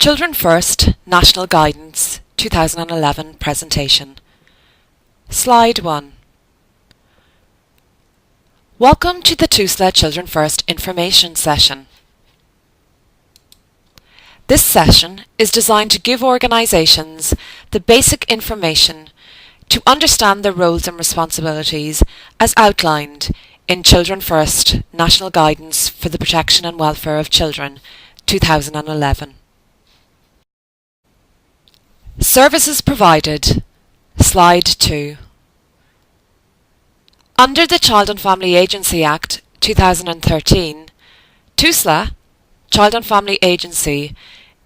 Children First National Guidance 2011 presentation. Slide 1. Welcome to the Tusla Children First information session. This session is designed to give organisations the basic information to understand their roles and responsibilities as outlined in Children First National Guidance for the Protection and Welfare of Children 2011. Services provided. Slide 2. Under the Child and Family Agency Act 2013, Tusla, Child and Family Agency,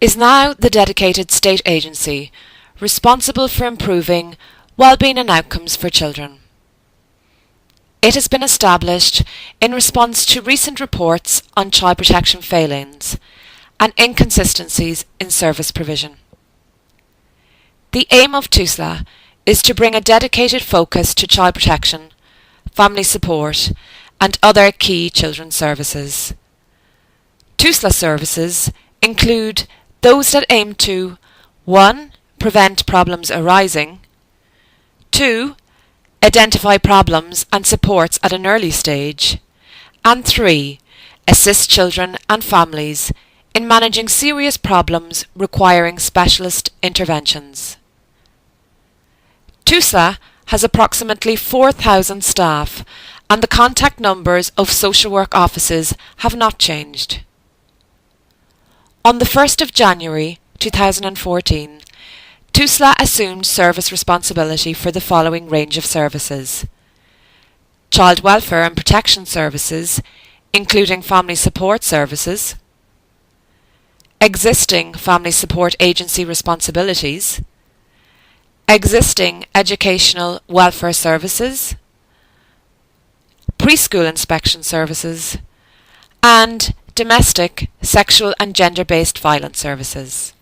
is now the dedicated state agency responsible for improving well-being and outcomes for children. It has been established in response to recent reports on child protection failings and inconsistencies in service provision. The aim of Tusla is to bring a dedicated focus to child protection, family support and other key children's services. Tusla services include those that aim to 1. Prevent problems arising, 2. Identify problems and supports at an early stage, and 3. Assist children and families in managing serious problems requiring specialist interventions. Tusla has approximately 4,000 staff and the contact numbers of social work offices have not changed. On the 1st of January 2014, Tusla assumed service responsibility for the following range of services: child welfare and protection services, including family support services, existing family support agency responsibilities, existing educational welfare services, preschool inspection services, and domestic, sexual and gender-based violence services.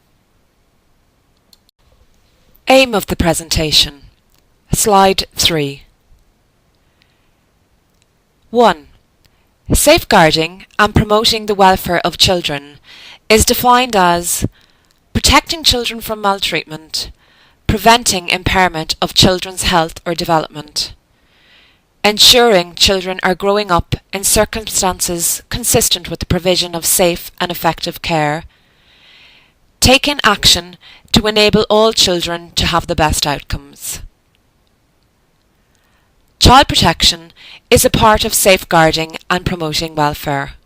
Aim of the presentation. Slide 3. 1. Safeguarding and promoting the welfare of children is defined as protecting children from maltreatment, preventing impairment of children's health or development, ensuring children are growing up in circumstances consistent with the provision of safe and effective care, taking action to enable all children to have the best outcomes. Child protection is a part of safeguarding and promoting welfare.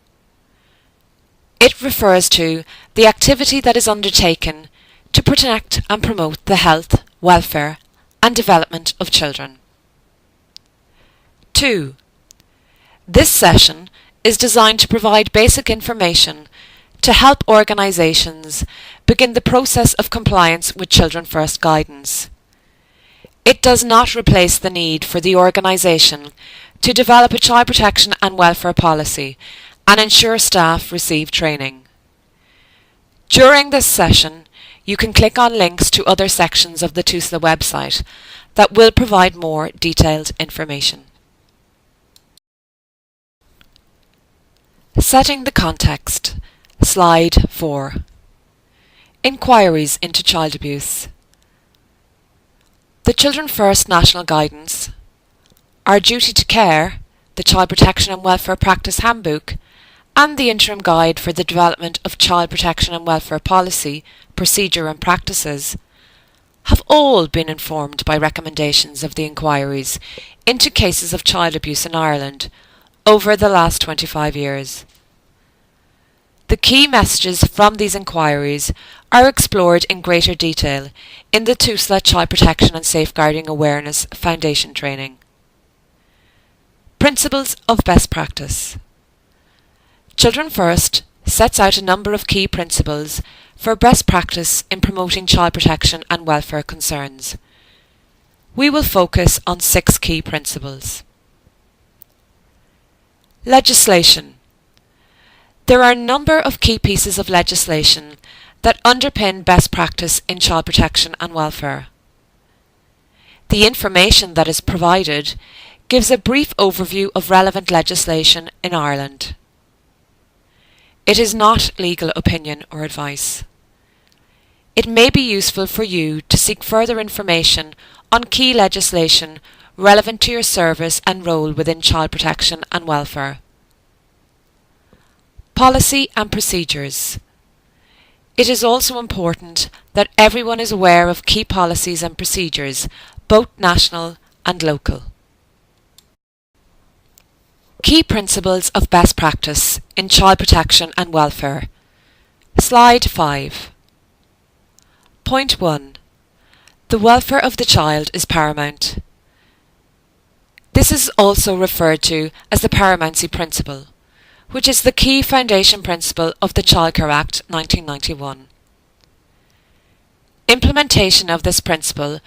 It refers to the activity that is undertaken to protect and promote the health, welfare and development of children. 2. This session is designed to provide basic information to help organisations begin the process of compliance with Children First guidance. It does not replace the need for the organisation to develop a child protection and welfare policy and ensure staff receive training. During this session, you can click on links to other sections of the Tusla website that will provide more detailed information. Setting the context. Slide 4. Inquiries into child abuse. The Children First National Guidance, Our Duty to Care, the Child Protection and Welfare Practice Handbook, and the Interim Guide for the Development of Child Protection and Welfare Policy, Procedure and Practices have all been informed by recommendations of the inquiries into cases of child abuse in Ireland over the last 25 years. The key messages from these inquiries are explored in greater detail in the Tusla Child Protection and Safeguarding Awareness Foundation training. Principles of Best Practice. Children First sets out a number of key principles for best practice in promoting child protection and welfare concerns. We will focus on 6 key principles. Legislation. There are a number of key pieces of legislation that underpin best practice in child protection and welfare. The information that is provided gives a brief overview of relevant legislation in Ireland. It is not legal opinion or advice. it may be useful for you to seek further information on key legislation relevant to your service and role within child protection and welfare. Policy and procedures. It is also important that everyone is aware of key policies and procedures, both national and local. Key principles of best practice in child protection and welfare. Slide 5. Point 1. The welfare of the child is paramount. This is also referred to as the paramountcy principle, which is the key foundation principle of the Childcare Act 1991. Implementation of this principle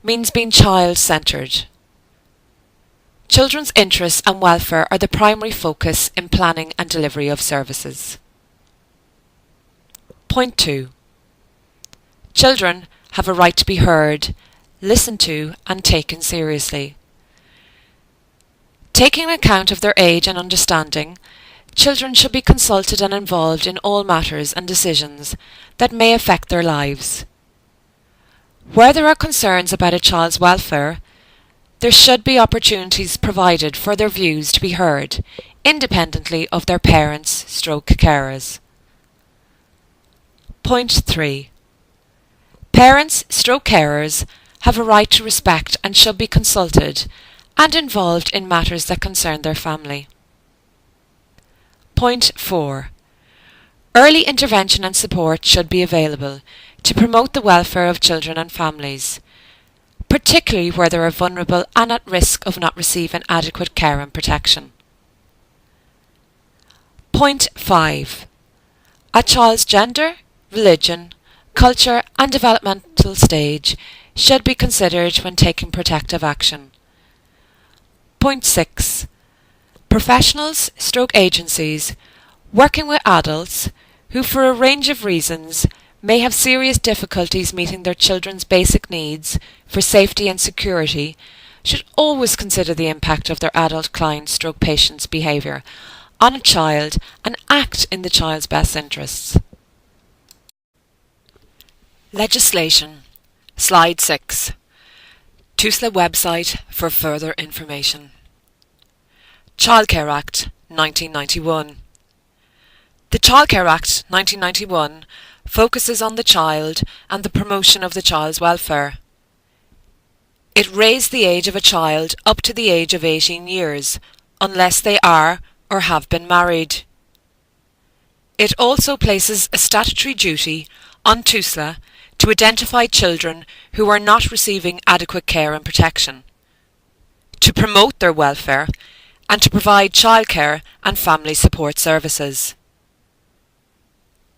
means being child-centred. Children's interests and welfare are the primary focus in planning and delivery of services. Point 2. Children have a right to be heard, listened to and taken seriously. Taking account of their age and understanding, children should be consulted and involved in all matters and decisions that may affect their lives. Where there are concerns about a child's welfare, there should be opportunities provided for their views to be heard, independently of their parents/carers. Point 3. Parents/carers have a right to respect and should be consulted and involved in matters that concern their family. Point 4. Early intervention and support should be available to promote the welfare of children and families, particularly where they are vulnerable and at risk of not receiving adequate care and protection. Point 5. A child's gender, religion, culture and developmental stage should be considered when taking protective action. Point 6. Professionals/agencies working with adults who for a range of reasons may have serious difficulties meeting their children's basic needs for safety and security should always consider the impact of their adult client/patient's behaviour on a child and act in the child's best interests. Legislation. Slide 6. Tusla website for further information. Childcare Act 1991. The Childcare Act 1991 focuses on the child and the promotion of the child's welfare. It raised the age of a child up to the age of 18 years, unless they are or have been married. It also places a statutory duty on Tusla to identify children who are not receiving adequate care and protection, to promote their welfare, and to provide childcare and family support services.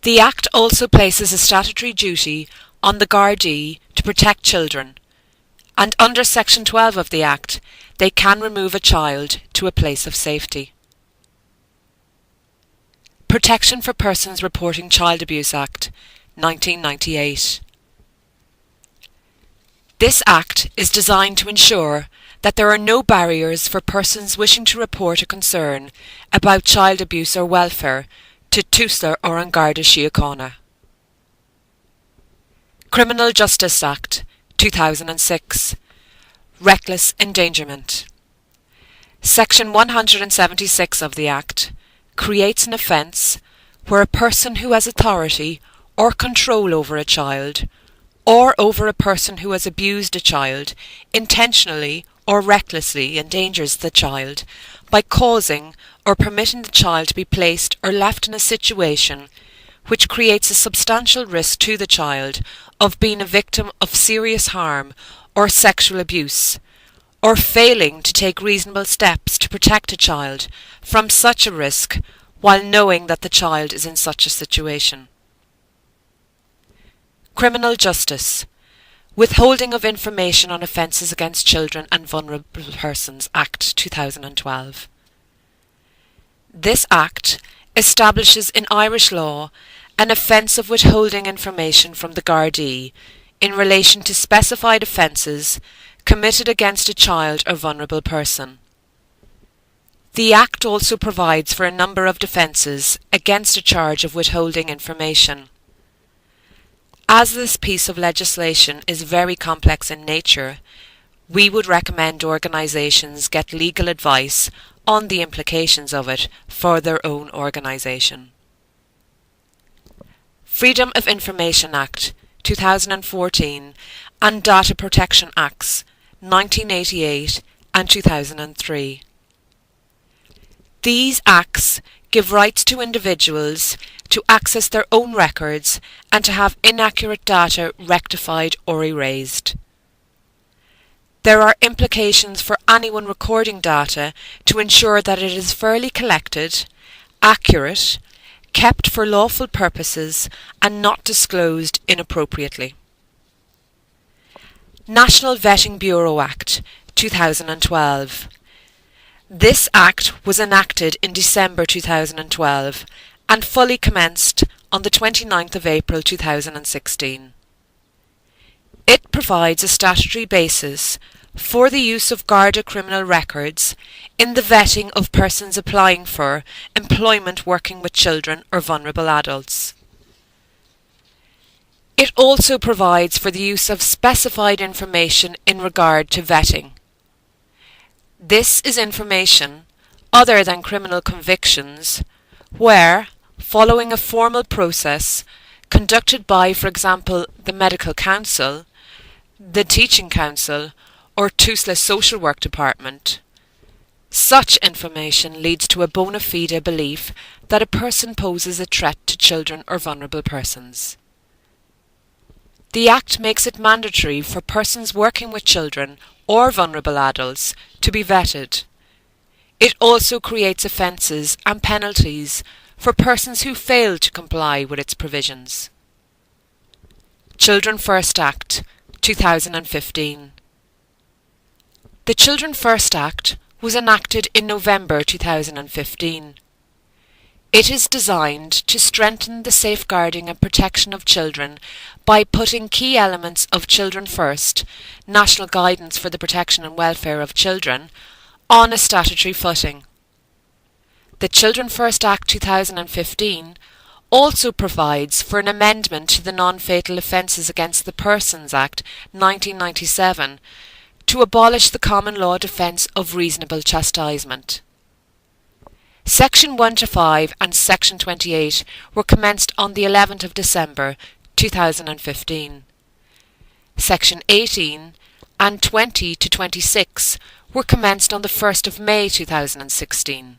The Act also places a statutory duty on the Gardaí to protect children, and under Section 12 of the Act, they can remove a child to a place of safety. Protection for Persons Reporting Child Abuse Act 1998. This Act is designed to ensure that there are no barriers for persons wishing to report a concern about child abuse or welfare to Tusla or An Garda Síochána. Criminal Justice Act 2006. Reckless endangerment. Section 176 of the Act creates an offence where a person who has authority or control over a child or over a person who has abused a child intentionally or recklessly endangers the child by causing or permitting the child to be placed or left in a situation which creates a substantial risk to the child of being a victim of serious harm or sexual abuse, or failing to take reasonable steps to protect a child from such a risk while knowing that the child is in such a situation. Criminal Justice. Withholding of Information on Offences Against Children and Vulnerable Persons Act 2012. This Act establishes in Irish law an offence of withholding information from the Gardaí in relation to specified offences committed against a child or vulnerable person. The Act also provides for a number of defences against a charge of withholding information. As this piece of legislation is very complex in nature, we would recommend organisations get legal advice on the implications of it for their own organisation. Freedom of Information Act 2014 and Data Protection Acts 1988 and 2003. These acts give rights to individuals to access their own records and to have inaccurate data rectified or erased. There are implications for anyone recording data to ensure that it is fairly collected, accurate, kept for lawful purposes and not disclosed inappropriately. National Vetting Bureau Act 2012. This Act was enacted in December 2012 and fully commenced on the 29th of April 2016. It provides a statutory basis for the use of Garda criminal records in the vetting of persons applying for employment working with children or vulnerable adults. It also provides for the use of specified information in regard to vetting. This is information other than criminal convictions where, following a formal process conducted by, for example, the Medical Council, the Teaching Council, or Tusla Social Work Department, such information leads to a bona fide belief that a person poses a threat to children or vulnerable persons. The Act makes it mandatory for persons working with children or vulnerable adults to be vetted. It also creates offences and penalties for persons who fail to comply with its provisions. Children First Act 2015. The Children First Act was enacted in November 2015. It is designed to strengthen the safeguarding and protection of children by putting key elements of Children First, National Guidance for the Protection and Welfare of Children, on a statutory footing. The Children First Act 2015 also provides for an amendment to the Non-Fatal Offences Against the Persons Act 1997 to abolish the common law defence of reasonable chastisement. Section 1 to 5 and Section 28 were commenced on the 11th of December 2015. Section 18 and 20 to 26 were commenced on the 1st of May 2016.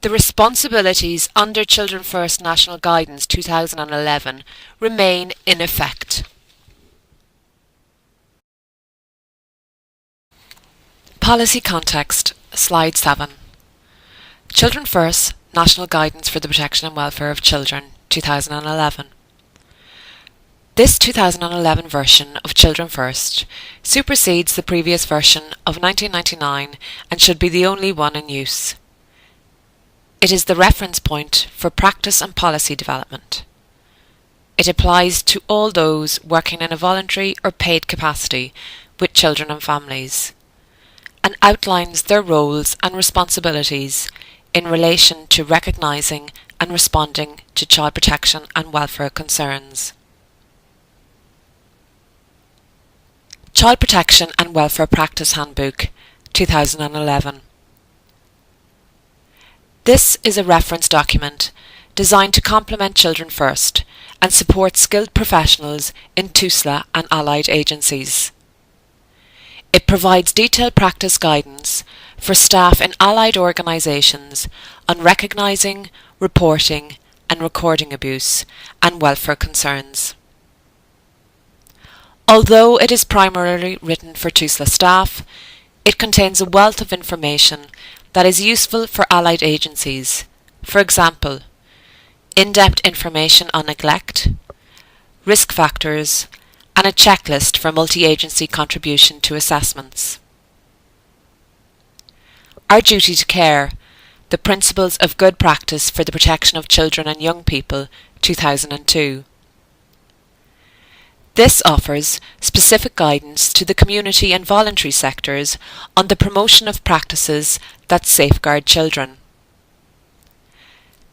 The responsibilities under Children First National Guidance 2011 remain in effect. Policy Context, Slide 7. Children First National Guidance for the Protection and Welfare of Children 2011. This 2011 version of Children First supersedes the previous version of 1999 and should be the only one in use. It is the reference point for practice and policy development. It applies to all those working in a voluntary or paid capacity with children and families, and outlines their roles and responsibilities in relation to recognising and responding to child protection and welfare concerns. Child Protection and Welfare Practice Handbook 2011. This is a reference document designed to complement Children First and support skilled professionals in Tusla and allied agencies. It provides detailed practice guidance for staff in allied organisations on recognising, reporting and recording abuse and welfare concerns. Although it is primarily written for Tusla staff, it contains a wealth of information that is useful for allied agencies. For example, in-depth information on neglect, risk factors, and a checklist for multi-agency contribution to assessments. Our Duty to Care, The Principles of Good Practice for the Protection of Children and Young People, 2002. This offers specific guidance to the community and voluntary sectors on the promotion of practices that safeguard children.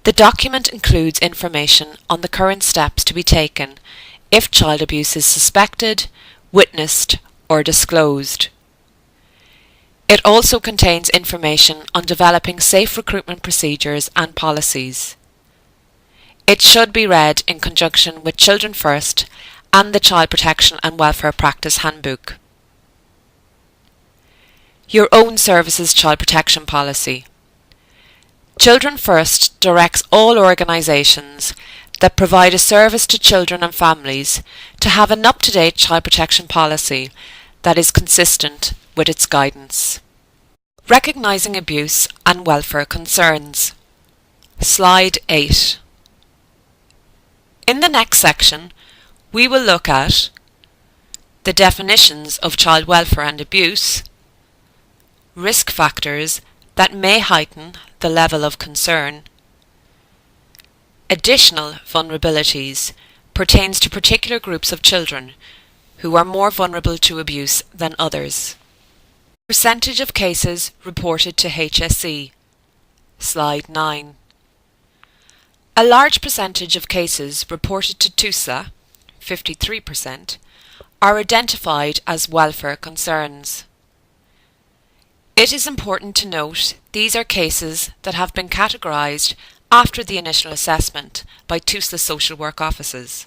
The document includes information on the current steps to be taken if child abuse is suspected, witnessed, or disclosed. It also contains information on developing safe recruitment procedures and policies. It should be read in conjunction with Children First and the Child Protection and Welfare Practice Handbook. Your own service's child protection policy. Children First directs all organisations that provide a service to children and families to have an up-to-date child protection policy that is consistent with its guidance. Recognising abuse and welfare concerns. Slide 8. In the next section, we will look at the definitions of child welfare and abuse, risk factors that may heighten the level of concern, additional vulnerabilities pertains to particular groups of children who are more vulnerable to abuse than others. Percentage of cases reported to HSE. Slide 9. A large percentage of cases reported to Tusla, 53%, are identified as welfare concerns. It is important to note these are cases that have been categorised after the initial assessment by Tusla social work offices.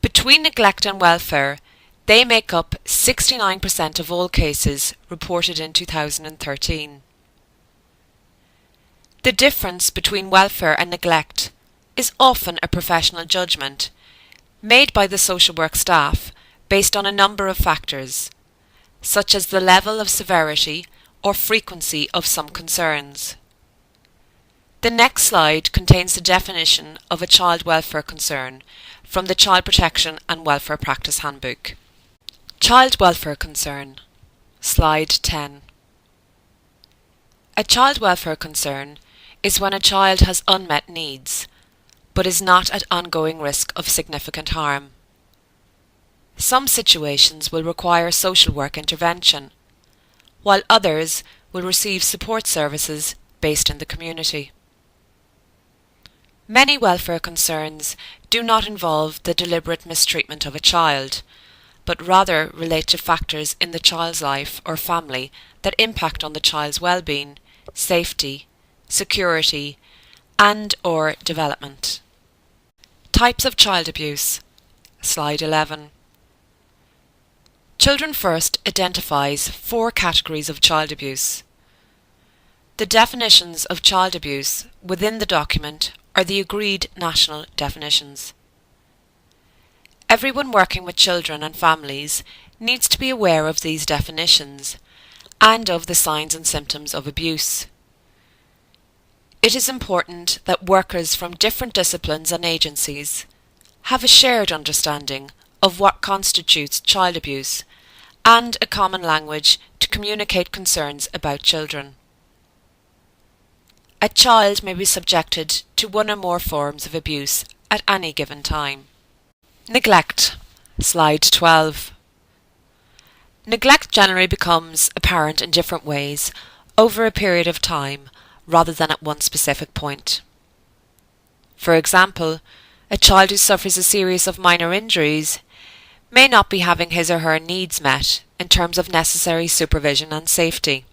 Between neglect and welfare, they make up 69% of all cases reported in 2013. The difference between welfare and neglect is often a professional judgment made by the social work staff based on a number of factors, such as the level of severity or frequency of some concerns. The next slide contains the definition of a child welfare concern from the Child Protection and Welfare Practice Handbook. Child welfare concern. Slide 10. A child welfare concern is when a child has unmet needs, but is not at ongoing risk of significant harm. Some situations will require social work intervention, while others will receive support services based in the community. Many welfare concerns do not involve the deliberate mistreatment of a child, but rather relate to factors in the child's life or family that impact on the child's well-being, safety, security, and/or development. Types of child abuse. Slide 11. Children First identifies 4 categories of child abuse. The definitions of child abuse within the document are the agreed national definitions. Everyone working with children and families needs to be aware of these definitions and of the signs and symptoms of abuse. It is important that workers from different disciplines and agencies have a shared understanding of what constitutes child abuse and a common language to communicate concerns about children. A child may be subjected to one or more forms of abuse at any given time. Neglect. Slide 12. Neglect generally becomes apparent in different ways over a period of time rather than at one specific point. For example, a child who suffers a series of minor injuries may not be having his or her needs met in terms of necessary supervision and safety.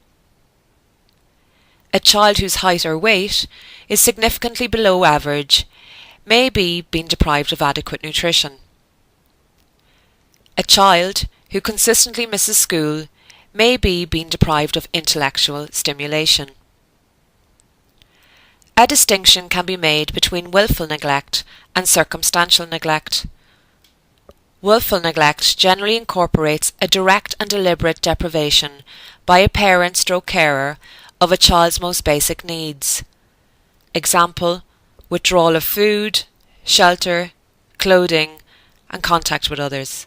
A child whose height or weight is significantly below average may be being deprived of adequate nutrition. A child who consistently misses school may be being deprived of intellectual stimulation. A distinction can be made between willful neglect and circumstantial neglect. Willful neglect generally incorporates a direct and deliberate deprivation by a parent/carer of a child's most basic needs. Example, withdrawal of food, shelter, clothing, and contact with others.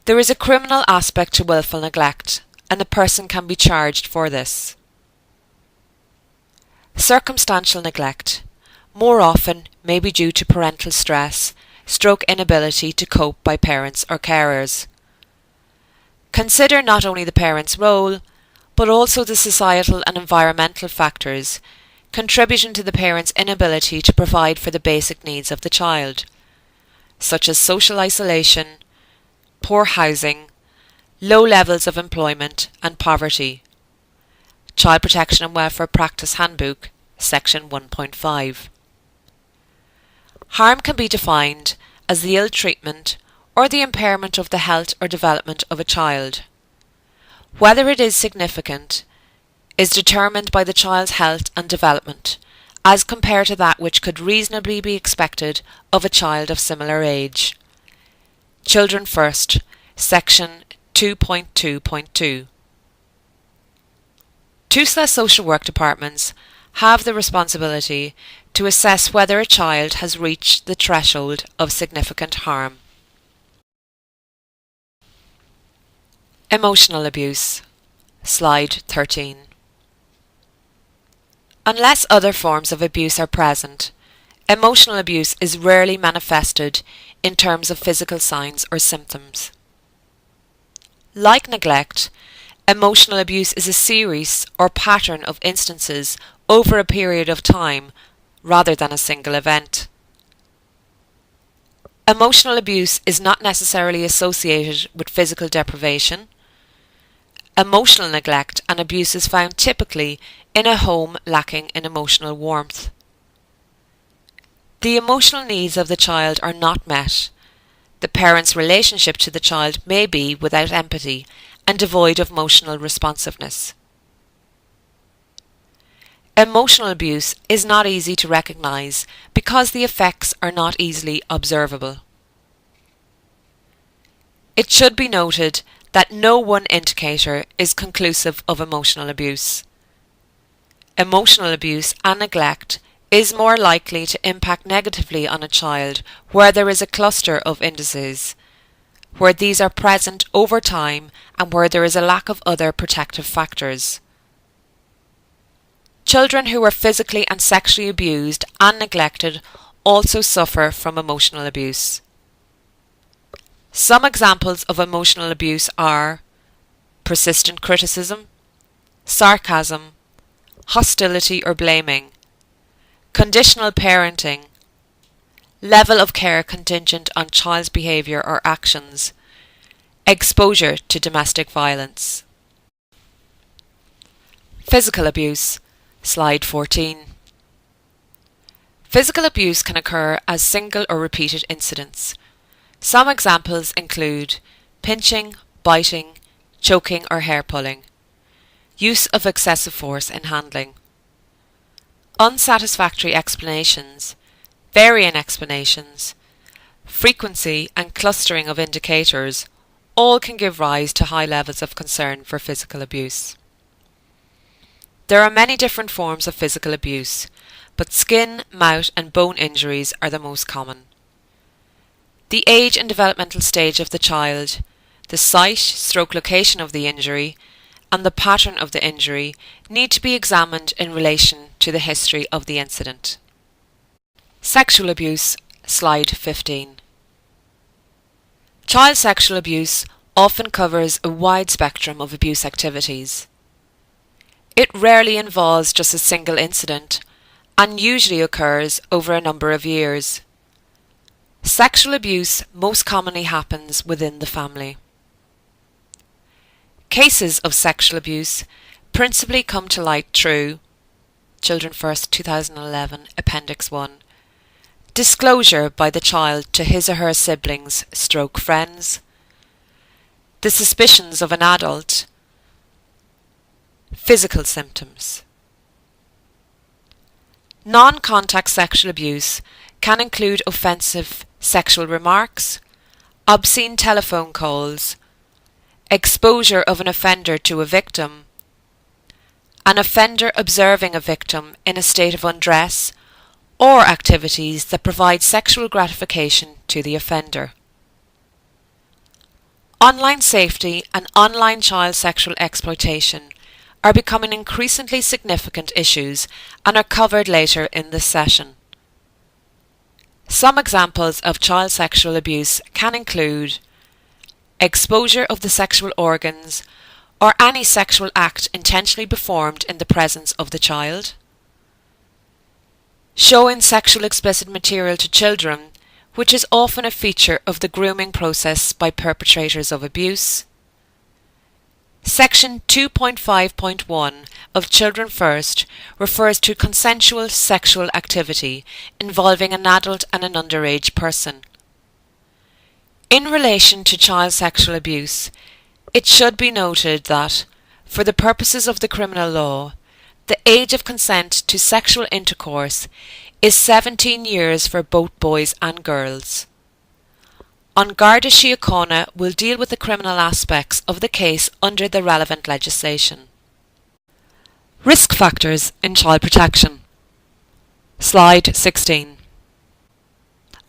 There is a criminal aspect to willful neglect, and the person can be charged for this. Circumstantial neglect more often may be due to parental stress, stroke inability to cope by parents or carers. Consider not only the parent's role, but also the societal and environmental factors contributing to the parent's inability to provide for the basic needs of the child, such as social isolation, poor housing, low levels of employment and poverty. Child Protection and Welfare Practice Handbook, Section 1.5. Harm can be defined as the ill treatment or the impairment of the health or development of a child. Whether it is significant is determined by the child's health and development as compared to that which could reasonably be expected of a child of similar age. Children First, Section 2.2.2. Tusla social work departments have the responsibility to assess whether a child has reached the threshold of significant harm. Emotional abuse. Slide 13. Unless other forms of abuse are present, emotional abuse is rarely manifested in terms of physical signs or symptoms. Like neglect, emotional abuse is a series or pattern of instances over a period of time rather than a single event. Emotional abuse is not necessarily associated with physical deprivation. Emotional neglect and abuse is found typically in a home lacking in emotional warmth. The emotional needs of the child are not met. The parent's relationship to the child may be without empathy and devoid of emotional responsiveness. Emotional abuse is not easy to recognise because the effects are not easily observable. It should be noted that no one indicator is conclusive of emotional abuse. Emotional abuse and neglect is more likely to impact negatively on a child where there is a cluster of indices, where these are present over time and where there is a lack of other protective factors. Children who are physically and sexually abused and neglected also suffer from emotional abuse. Some examples of emotional abuse are persistent criticism, sarcasm, hostility or blaming, conditional parenting, level of care contingent on child's behaviour or actions, exposure to domestic violence. Physical abuse. Slide 14. Physical abuse can occur as single or repeated incidents. Some examples include pinching, biting, choking or hair pulling, use of excessive force in handling, unsatisfactory explanations, varying explanations, frequency and clustering of indicators all can give rise to high levels of concern for physical abuse. There are many different forms of physical abuse, but skin, mouth and bone injuries are the most common. The age and developmental stage of the child, the site/location of the injury, and the pattern of the injury need to be examined in relation to the history of the incident. Sexual abuse. Slide 15. Child sexual abuse often covers a wide spectrum of abuse activities. It rarely involves just a single incident and usually occurs over a number of years. Sexual abuse most commonly happens within the family. Cases of sexual abuse principally come to light through Children First 2011 Appendix 1, disclosure by the child to his or her siblings/friends, the suspicions of an adult, physical symptoms. Non-contact sexual abuse can include offensive sexual remarks, obscene telephone calls, exposure of an offender to a victim, an offender observing a victim in a state of undress, or activities that provide sexual gratification to the offender. Online safety and online child sexual exploitation are becoming increasingly significant issues and are covered later in this session. Some examples of child sexual abuse can include exposure of the sexual organs or any sexual act intentionally performed in the presence of the child, showing sexual explicit material to children, which is often a feature of the grooming process by perpetrators of abuse. Section 2.5.1 of Children First refers to consensual sexual activity involving an adult and an underage person. In relation to child sexual abuse, it should be noted that, for the purposes of the criminal law, the age of consent to sexual intercourse is 17 years for both boys and girls. An Garda Síochána will deal with the criminal aspects of the case under the relevant legislation. Risk factors in child protection. Slide 16.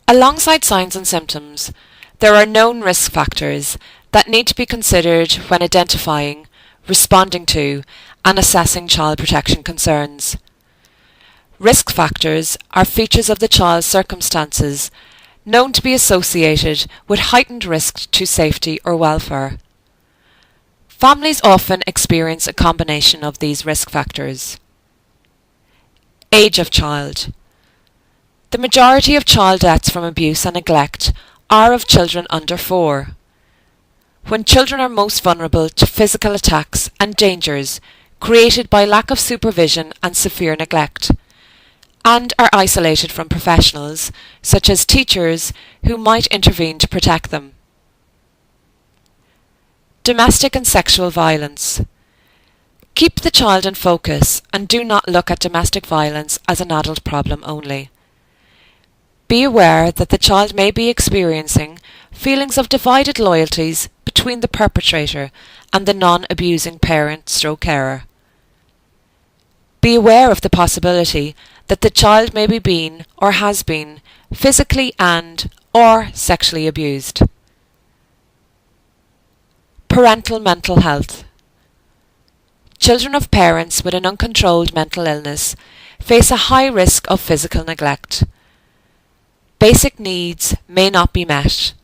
Alongside signs and symptoms, there are known risk factors that need to be considered when identifying, responding to, and assessing child protection concerns. Risk factors are features of the child's circumstances known to be associated with heightened risk to safety or welfare. Families often experience a combination of these risk factors. Age of child. The majority of child deaths from abuse and neglect are of children under 4. When children are most vulnerable to physical attacks and dangers created by lack of supervision and severe neglect, and are isolated from professionals, such as teachers, who might intervene to protect them. Domestic and sexual violence. Keep the child in focus and do not look at domestic violence as an adult problem only. Be aware that the child may be experiencing feelings of divided loyalties between the perpetrator and the non-abusing parent/carer. Be aware of the possibility that the child may be being or has been physically and/or sexually abused. Parental mental health. Children of parents with an uncontrolled mental illness face a high risk of physical neglect. Basic needs may not be met.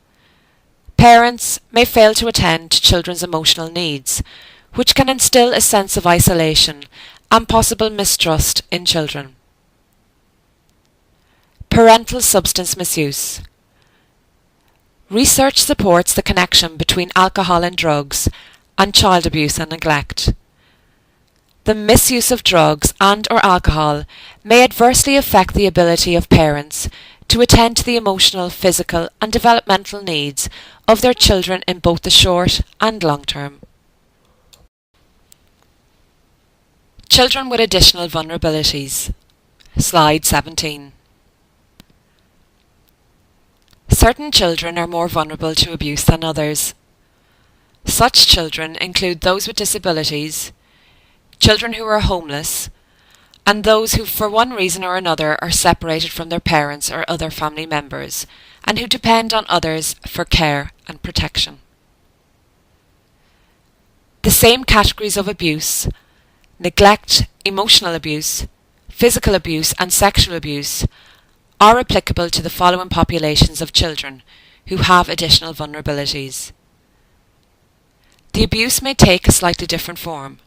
Parents may fail to attend to children's emotional needs, which can instill a sense of isolation and possible mistrust in children. Parental substance misuse. Research supports the connection between alcohol and drugs and child abuse and neglect. The misuse of drugs and/or alcohol may adversely affect the ability of parents to attend to the emotional, physical and developmental needs of their children in both the short and long term. Children with additional vulnerabilities. Slide 17. Certain children are more vulnerable to abuse than others. Such children include those with disabilities, children who are homeless, and those who for one reason or another are separated from their parents or other family members, and who depend on others for care and protection. The same categories of abuse, neglect, emotional abuse, physical abuse and sexual abuse are applicable to the following populations of children who have additional vulnerabilities. The abuse may take a slightly different form.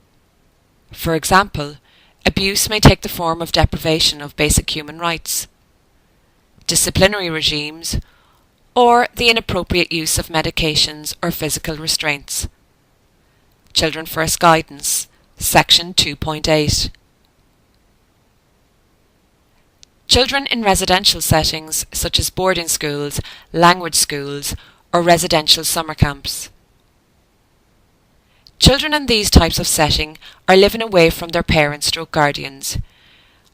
For example, abuse may take the form of deprivation of basic human rights, disciplinary regimes, or the inappropriate use of medications or physical restraints. Children First Guidance, Section 2.8. Children in residential settings such as boarding schools, language schools, or residential summer camps. Children in these types of setting are living away from their parents/guardians,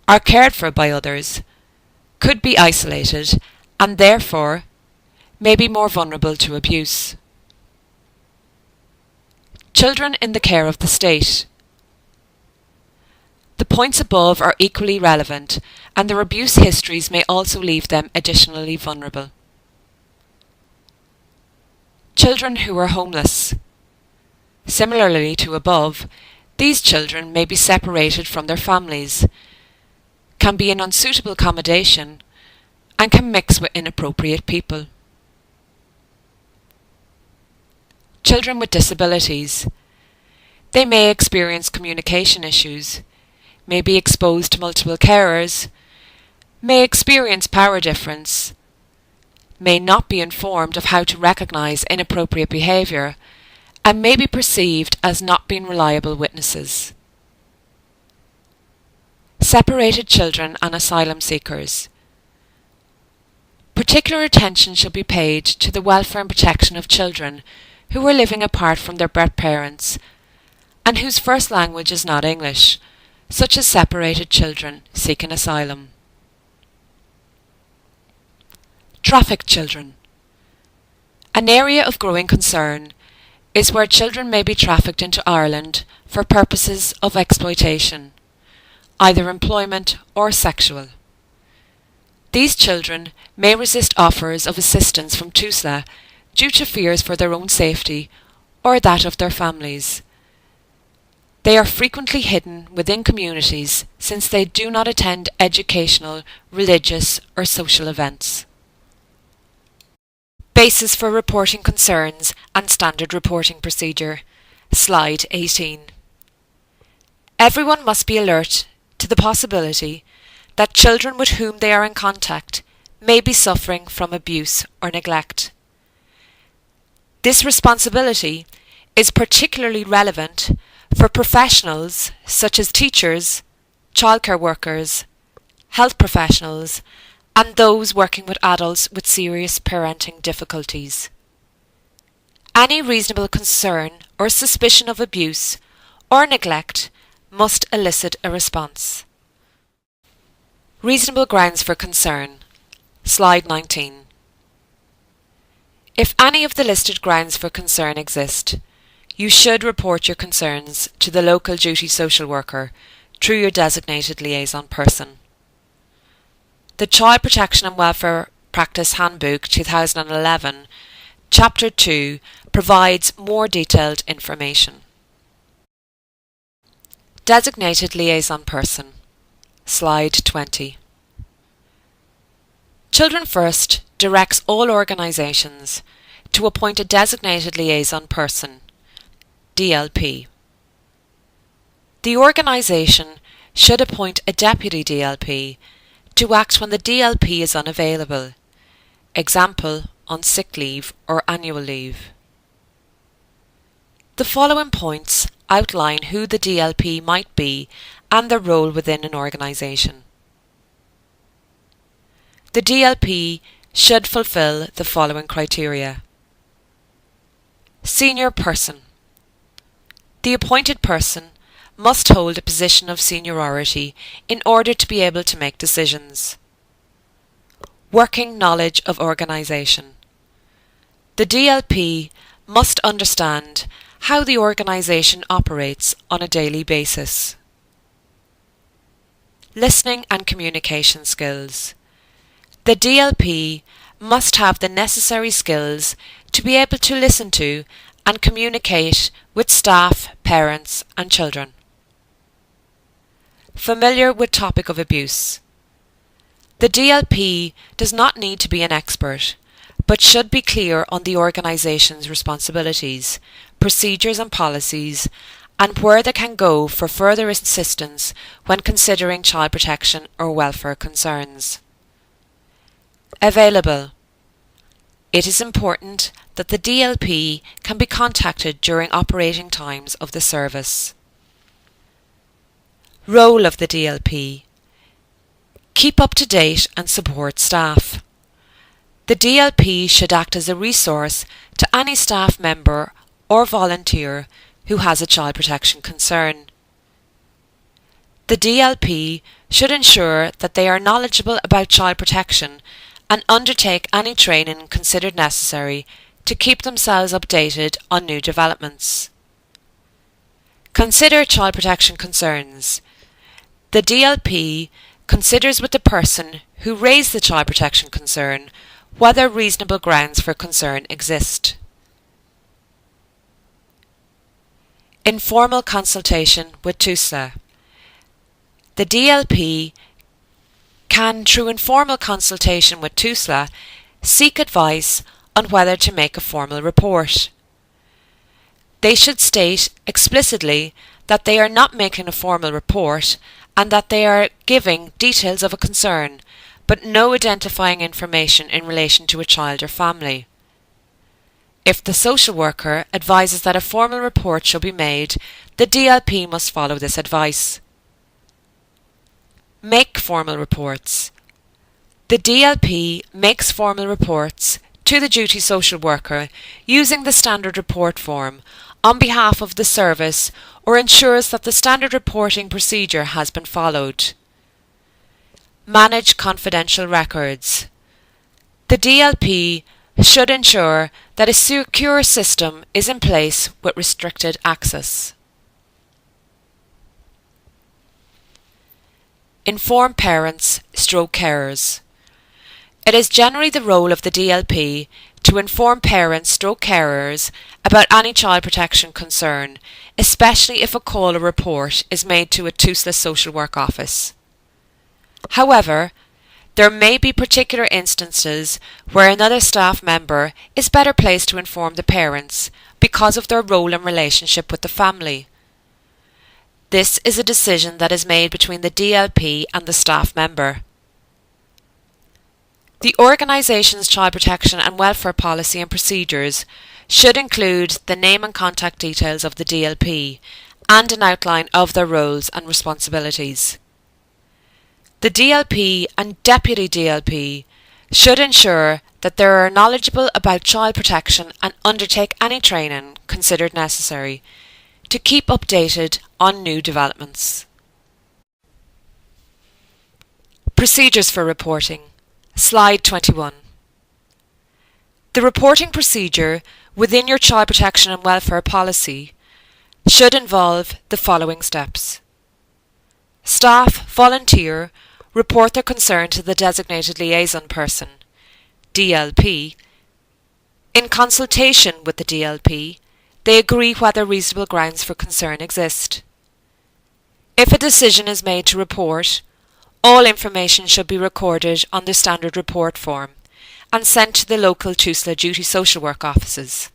are cared for by others, could be isolated, and therefore may be more vulnerable to abuse. Children in the care of the state. The points above are equally relevant, and their abuse histories may also leave them additionally vulnerable. Children who are homeless. Similarly to above, these children may be separated from their families, can be in unsuitable accommodation, and can mix with inappropriate people. Children with disabilities. They may experience communication issues, may be exposed to multiple carers, may experience power difference, may not be informed of how to recognise inappropriate behaviour, and may be perceived as not being reliable witnesses. Separated children and asylum seekers. Particular attention should be paid to the welfare and protection of children who are living apart from their birth parents and whose first language is not English, such as separated children seeking asylum. Trafficked children. An area of growing concern is where children may be trafficked into Ireland for purposes of exploitation, either employment or sexual. These children may resist offers of assistance from Tusla due to fears for their own safety or that of their families. They are frequently hidden within communities since they do not attend educational, religious or social events. Basis for reporting concerns and standard reporting procedure. Slide 18. Everyone must be alert to the possibility that children with whom they are in contact may be suffering from abuse or neglect. This responsibility is particularly relevant for professionals such as teachers, childcare workers, health professionals, and those working with adults with serious parenting difficulties. Any reasonable concern or suspicion of abuse or neglect must elicit a response. Reasonable grounds for concern. Slide 19. If any of the listed grounds for concern exist, you should report your concerns to the local duty social worker through your designated liaison person. The Child Protection and Welfare Practice Handbook 2011, Chapter 2, provides more detailed information. Designated liaison person. Slide 20. Children First directs all organisations to appoint a designated liaison person, DLP. The organisation should appoint a deputy DLP to act when the DLP is unavailable, example, on sick leave or annual leave. The following points outline who the DLP might be and their role within an organisation. The DLP should fulfil the following criteria. Senior person. The appointed person must hold a position of seniority in order to be able to make decisions. Working knowledge of organisation. The DLP must understand how the organisation operates on a daily basis. Listening and communication skills. The DLP must have the necessary skills to be able to listen to and communicate with staff, parents and children. Familiar with topic of abuse. The DLP does not need to be an expert, but should be clear on the organisation's responsibilities, procedures and policies, and where they can go for further assistance when considering child protection or welfare concerns. Available. It is important that the DLP can be contacted during operating times of the service. Role of the DLP. Keep up to date and support staff. The DLP should act as a resource to any staff member or volunteer who has a child protection concern. The DLP should ensure that they are knowledgeable about child protection and undertake any training considered necessary to keep themselves updated on new developments. Consider child protection concerns. The DLP considers with the person who raised the child protection concern whether reasonable grounds for concern exist. Informal consultation with Tusla. The DLP can, through informal consultation with Tusla, seek advice on whether to make a formal report. They should state explicitly that they are not making a formal report and that they are giving details of a concern, but no identifying information in relation to a child or family. If the social worker advises that a formal report shall be made, the DLP must follow this advice. Make formal reports. The DLP makes formal reports to the duty social worker using the standard report form on behalf of the service or ensures that the standard reporting procedure has been followed. Manage confidential records. The DLP should ensure that a secure system is in place with restricted access. Inform parents / carers. It is generally the role of the DLP to inform parents / carers about any child protection concern, especially if a call or report is made to a Tusla social work office. However, there may be particular instances where another staff member is better placed to inform the parents because of their role and relationship with the family. This is a decision that is made between the DLP and the staff member. The organisation's child protection and welfare policy and procedures should include the name and contact details of the DLP and an outline of their roles and responsibilities. The DLP and Deputy DLP should ensure that they are knowledgeable about child protection and undertake any training considered necessary to keep updated on new developments. Procedures for reporting. Slide 21. The reporting procedure within your child protection and welfare policy should involve the following steps. Staff, volunteer, report their concern to the designated liaison person, DLP. In consultation with the DLP, they agree whether reasonable grounds for concern exist. If a decision is made to report, all information should be recorded on the standard report form and sent to the local Tusla duty social work offices.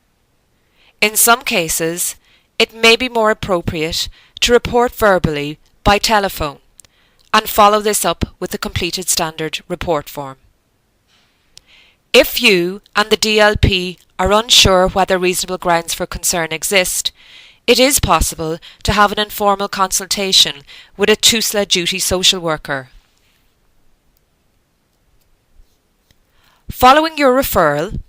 In some cases, it may be more appropriate to report verbally by telephone and follow this up with the completed standard report form. If you and the DLP are unsure whether reasonable grounds for concern exist, it is possible to have an informal consultation with a Tusla duty social worker. Following your referral,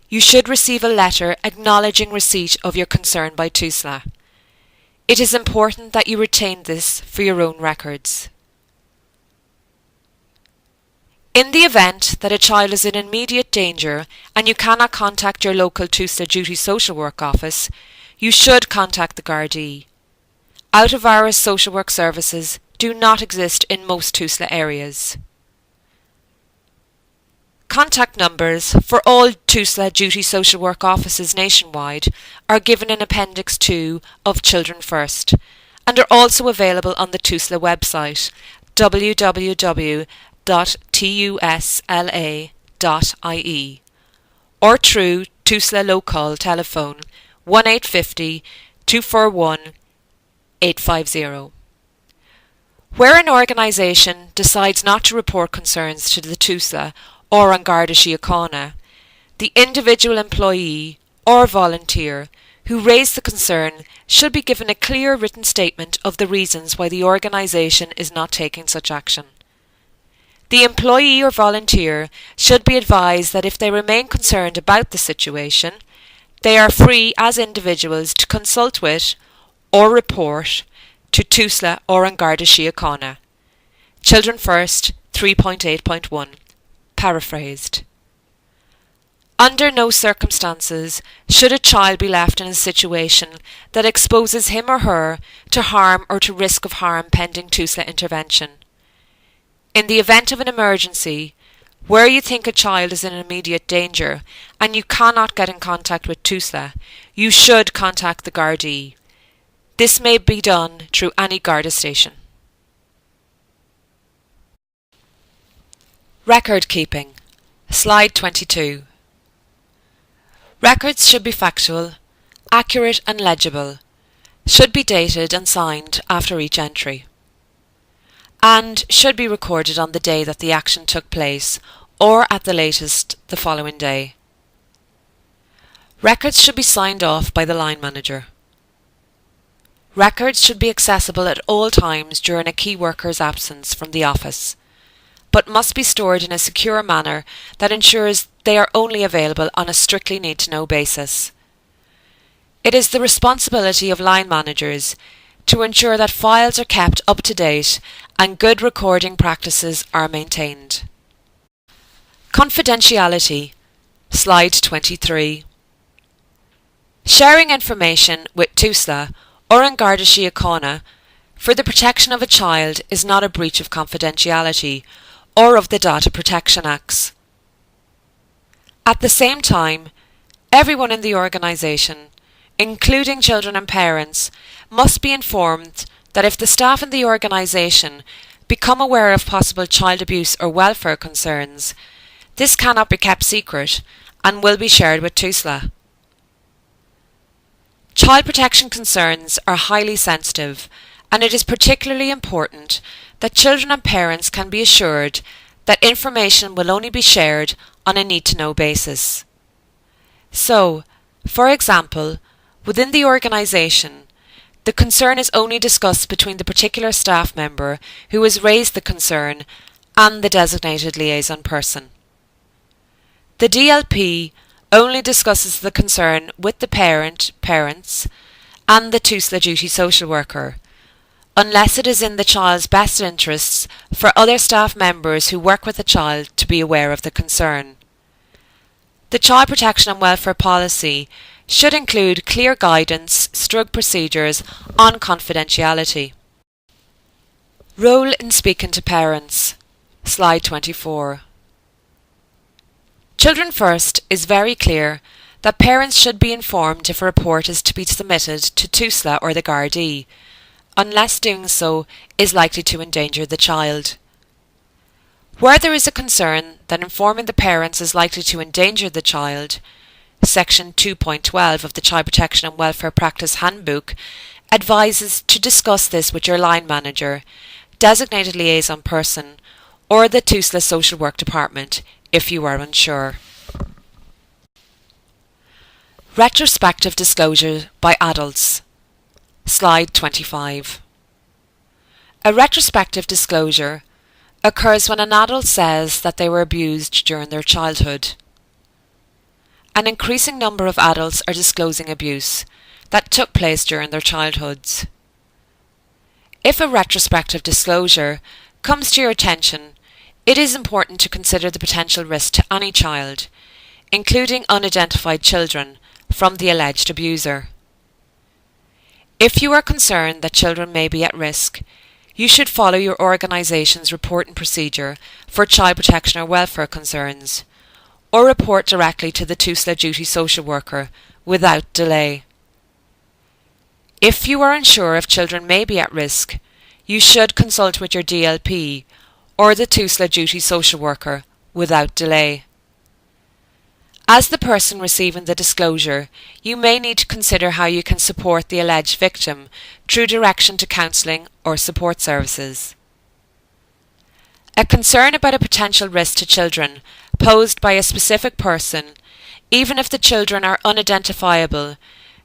you should receive a letter acknowledging receipt of your concern by Tusla. It is important that you retain this for your own records. In the event that a child is in immediate danger and you cannot contact your local Tusla duty social work office, you should contact the Gardaí. Out-of-hours social work services do not exist in most Tusla areas. Contact numbers for all Tusla duty social work offices nationwide are given in Appendix 2 of Children First and are also available on the Tusla website www.tusla.ie or through Tusla local telephone 1850 241 850. Where an organisation decides not to report concerns to the Tusla or an Garda Síochána, the individual employee or volunteer who raised the concern should be given a clear written statement of the reasons why the organisation is not taking such action. The employee or volunteer should be advised that if they remain concerned about the situation, they are free as individuals to consult with or report to Tusla or an Garda Síochána. Children First 3.8.1. Paraphrased. Under no circumstances should a child be left in a situation that exposes him or her to harm or to risk of harm pending Tusla intervention. In the event of an emergency, where you think a child is in immediate danger and you cannot get in contact with Tusla, you should contact the Gardaí. This may be done through any Garda station. Record keeping. Slide 22. Records should be factual, accurate and legible, should be dated and signed after each entry. and should be recorded on the day that the action took place, or at the latest the following day. Records should be signed off by the line manager. Records should be accessible at all times during a key worker's absence from the office, but must be stored in a secure manner that ensures they are only available on a strictly need-to-know basis. It is the responsibility of line managers to ensure that files are kept up to date and good recording practices are maintained. Confidentiality. Slide 23. Sharing information with Tusla or An Garda Síochána for the protection of a child is not a breach of confidentiality or of the Data Protection Acts. At the same time, everyone in the organisation, including children and parents, must be informed that if the staff in the organisation become aware of possible child abuse or welfare concerns, this cannot be kept secret and will be shared with Tusla. Child protection concerns are highly sensitive, and it is particularly important that children and parents can be assured that information will only be shared on a need-to-know basis. So, for example, within the organisation, the concern is only discussed between the particular staff member who has raised the concern and the designated liaison person. The DLP only discusses the concern with the parents, and the Tusla duty social worker, unless it is in the child's best interests for other staff members who work with the child to be aware of the concern. The Child Protection and Welfare Policy should include clear guidance, structured procedures on confidentiality. Role in speaking to parents. Slide 24. Children First is very clear that parents should be informed if a report is to be submitted to Tusla or the Gardaí, unless doing so is likely to endanger the child. Where there is a concern that informing the parents is likely to endanger the child, Section 2.12 of the Child Protection and Welfare Practice Handbook advises to discuss this with your line manager, designated liaison person, or the Tusla Social Work Department if you are unsure. Retrospective disclosure by adults. Slide 25. A retrospective disclosure occurs when an adult says that they were abused during their childhood. An increasing number of adults are disclosing abuse that took place during their childhoods. If a retrospective disclosure comes to your attention, it is important to consider the potential risk to any child, including unidentified children, from the alleged abuser. If you are concerned that children may be at risk, you should follow your organisation's reporting procedure for child protection or welfare concerns, or report directly to the Tusla duty social worker without delay. If you are unsure if children may be at risk, you should consult with your DLP or the Tusla duty social worker without delay. As the person receiving the disclosure, you may need to consider how you can support the alleged victim through direction to counselling or support services. A concern about a potential risk to children posed by a specific person, even if the children are unidentifiable,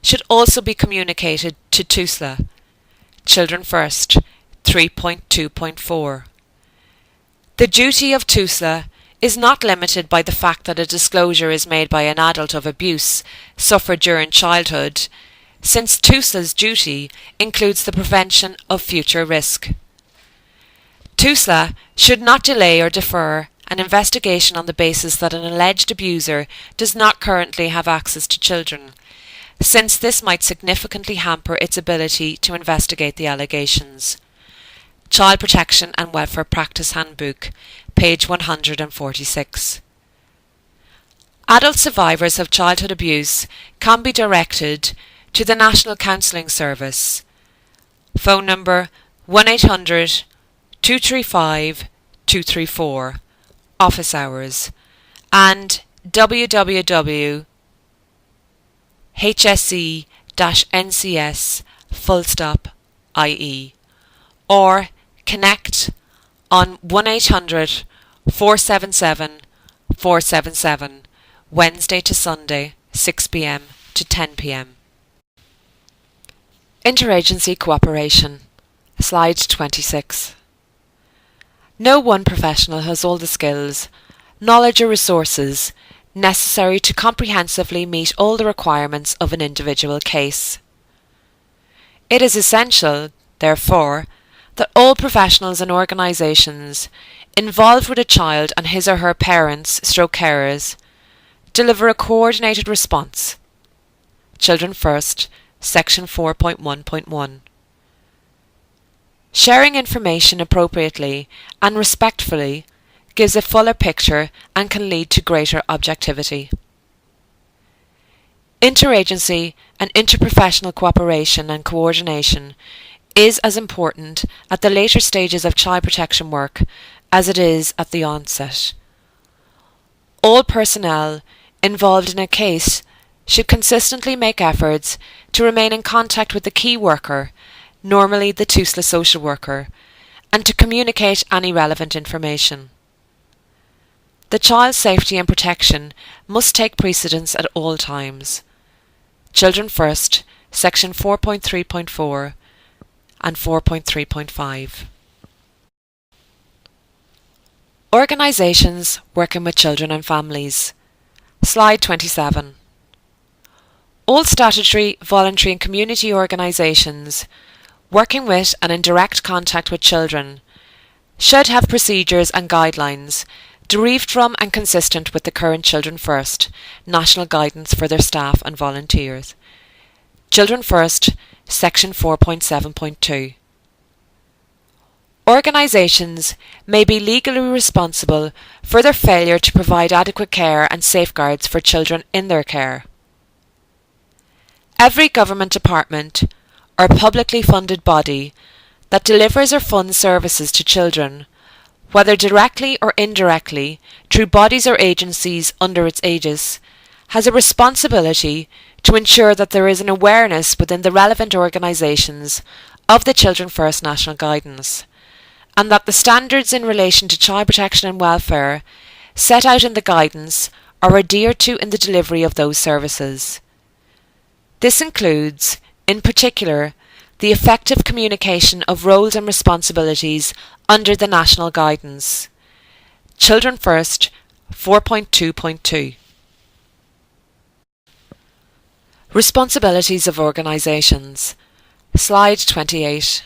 should also be communicated to Tusla. Children First, 3.2.4. The duty of Tusla is not limited by the fact that a disclosure is made by an adult of abuse suffered during childhood, since Tusla's duty includes the prevention of future risk. Tusla should not delay or defer an investigation on the basis that an alleged abuser does not currently have access to children, since this might significantly hamper its ability to investigate the allegations. Child Protection and Welfare Practice Handbook, page 146. Adult survivors of childhood abuse can be directed to the National Counselling Service. Phone number 1800 235 234, office hours, and www.hse-ncs.ie, or connect on 1800 477 477, Wednesday to Sunday, 6 p.m. to 10 p.m. Interagency cooperation. Slide 26. No one professional has all the skills, knowledge or resources necessary to comprehensively meet all the requirements of an individual case. It is essential, therefore, that all professionals and organisations involved with a child and his or her parents/carers deliver a coordinated response. Children First, Section 4.1.1. Sharing information appropriately and respectfully gives a fuller picture and can lead to greater objectivity. Interagency and interprofessional cooperation and coordination is as important at the later stages of child protection work as it is at the onset. All personnel involved in a case should consistently make efforts to remain in contact with the key worker, normally the Tusla social worker, and to communicate any relevant information. The child's safety and protection must take precedence at all times. Children First, Section 4.3.4 and 4.3.5. Organisations working with children and families. Slide 27. All statutory, voluntary and community organisations working with and in direct contact with children should have procedures and guidelines derived from and consistent with the current Children First national guidance for their staff and volunteers. Children First, Section 4.7.2. Organisations may be legally responsible for their failure to provide adequate care and safeguards for children in their care. Every government department or publicly funded body that delivers or funds services to children, whether directly or indirectly through bodies or agencies under its aegis, has a responsibility to ensure that there is an awareness within the relevant organisations of the Children First national guidance, and that the standards in relation to child protection and welfare set out in the guidance are adhered to in the delivery of those services. This includes, in particular, the effective communication of roles and responsibilities under the national guidance. Children First, 4.2.2. Responsibilities of organisations. Slide 28.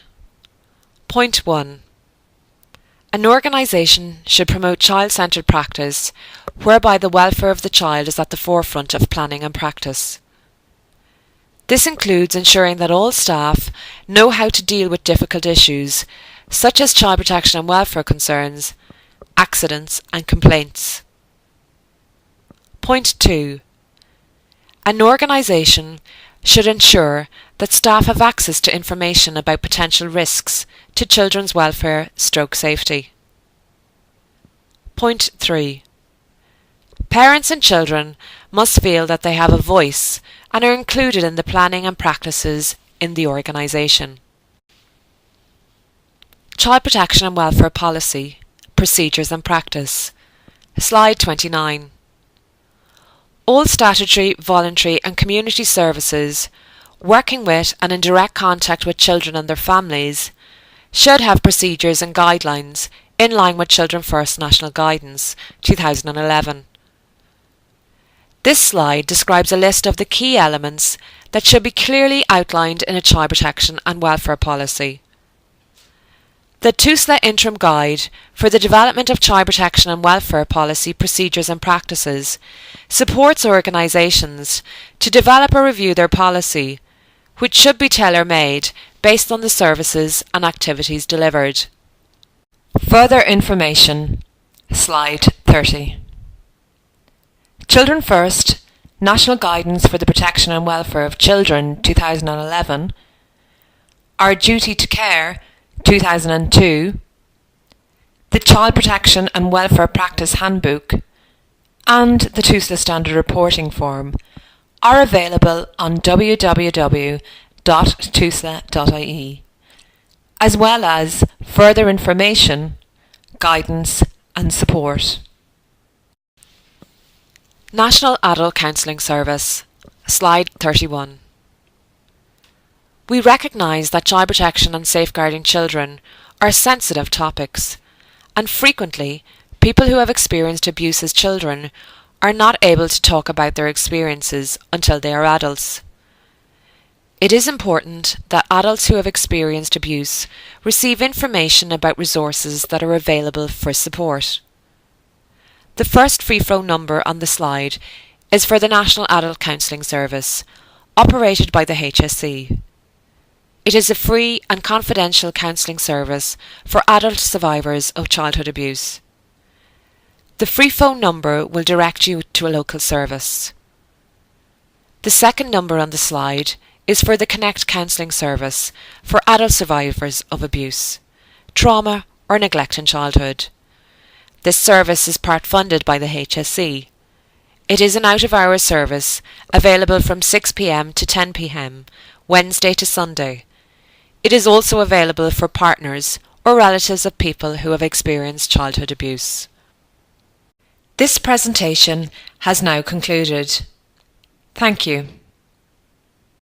Point 1. An organisation should promote child-centred practice whereby the welfare of the child is at the forefront of planning and practice. This includes ensuring that all staff know how to deal with difficult issues such as child protection and welfare concerns, accidents and complaints. Point 2. An organisation should ensure that staff have access to information about potential risks to children's welfare/safety. Point 3. Parents and children must feel that they have a voice and are included in the planning and practices in the organisation. Child Protection and Welfare Policy, Procedures and Practice. Slide 29. All statutory, voluntary and community services working with and in direct contact with children and their families should have procedures and guidelines in line with Children First National Guidance 2011. This slide describes a list of the key elements that should be clearly outlined in a child protection and welfare policy. The Tusla Interim Guide for the Development of Child Protection and Welfare Policy Procedures and Practices supports organisations to develop or review their policy, which should be tailor-made based on the services and activities delivered. Further information. Slide 30. Children First, National Guidance for the Protection and Welfare of Children 2011, Our Duty to Care 2002, the Child Protection and Welfare Practice Handbook, and the Tusla Standard Reporting Form are available on www.tusla.ie, as well as further information guidance and support. National Adult Counselling Service, Slide 31. We recognise that child protection and safeguarding children are sensitive topics, and frequently people who have experienced abuse as children are not able to talk about their experiences until they are adults. It is important that adults who have experienced abuse receive information about resources that are available for support. The first free-flow number on the slide is for the National Adult Counselling Service, operated by the HSE. It is a free and confidential counselling service for adult survivors of childhood abuse. The free phone number will direct you to a local service. The second number on the slide is for the Connect Counselling Service for adult survivors of abuse, trauma or neglect in childhood. This service is part funded by the HSE. It is an out-of-hours service available from 6 p.m. to 10 p.m, Wednesday to Sunday. It is also available for partners or relatives of people who have experienced childhood abuse. This presentation has now concluded. Thank you.